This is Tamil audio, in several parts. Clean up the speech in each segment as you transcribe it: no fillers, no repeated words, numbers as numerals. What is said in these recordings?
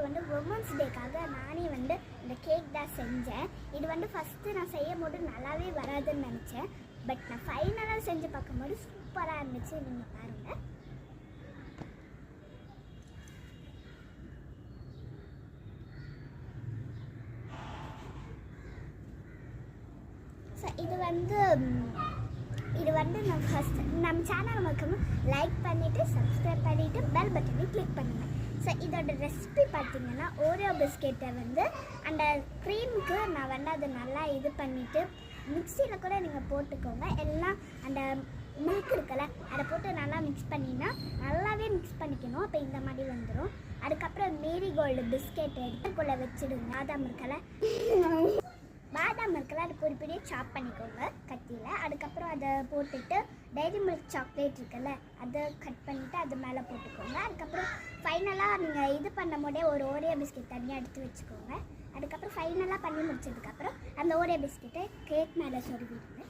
வந்து உமன்ஸ் டேக்காக நானே வந்து இந்த கேக் தான் செஞ்சேன். இது வந்து ஃபஸ்ட்டு நான் செய்யும் போது நல்லாவே வராதுன்னு நினச்சேன். பட் நான் ஃபைனலாக செஞ்சு பார்க்கும்போது சூப்பராக இருந்துச்சு. நீங்கள் பாருங்கள். ஸோ இது வந்து நான் ஃபஸ்ட் நம்ம சேனல் மக்களும் லைக் பண்ணிவிட்டு சப்ஸ்கிரைப் பண்ணிவிட்டு பெல் பட்டனை கிளிக் பண்ணுங்கள். ஸோ இதோட ரெசிபி பார்த்தீங்கன்னா ஓரியோ பிஸ்கெட்டை வந்து அந்த க்ரீமுக்கு நான் வந்து அதை நல்லா இது பண்ணிவிட்டு மிக்சியில் கூட நீங்கள் போட்டுக்கோங்க. எல்லாம் அந்த மில்க் இருக்குல்ல அதை போட்டு நல்லா மிக்ஸ் பண்ணினா நல்லாவே மிக்ஸ் பண்ணிக்கணும். அப்போ இந்த மாதிரி வந்துடும். அதுக்கப்புறம் மேரிகோல்டு பிஸ்கெட் எடுத்துக்குள்ளே வச்சுடுங்க. பாதாம் இருக்குல்ல அதை பொடி பொடியாக சாப் பண்ணிக்கோங்க கத்தியில். அதுக்கப்புறம் அதை போட்டுட்டு டைரி மில்க் சாக்லேட் இருக்குல்ல அதை கட் பண்ணிவிட்டு அது மேலே போட்டுக்கோங்க. அதுக்கப்புறம் ஃபைனலாக நீங்கள் இது பண்ணும் போதே ஒரு ஓரியோ பிஸ்கெட் தனியாக எடுத்து வச்சுக்கோங்க. அதுக்கப்புறம் ஃபைனலாக பண்ணி முடிச்சதுக்கப்புறம் அந்த ஓரியோ பிஸ்கெட்டை கேக் மேலே சொருவிடுங்க.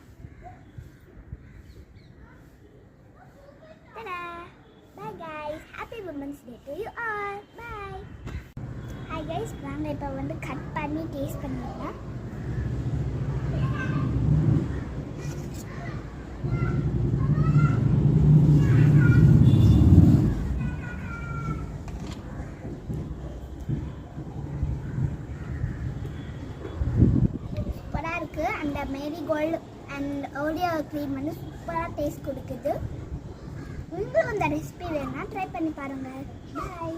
Bye guys, happy women's day to you all. Bye. Hi guys, வாங்க இப்போ வந்து கட் பண்ணி டேஸ்ட் பண்ணிடலாம். சூப்பராக இருக்குது. அந்த மேரிகோல்டு அண்ட் ஓரியோ க்ரீம் வந்து சூப்பராக டேஸ்ட் கொடுக்குது. உங்களும் இந்த ரெசிபி வேணும்னா ட்ரை பண்ணி பாருங்கள். பாய்.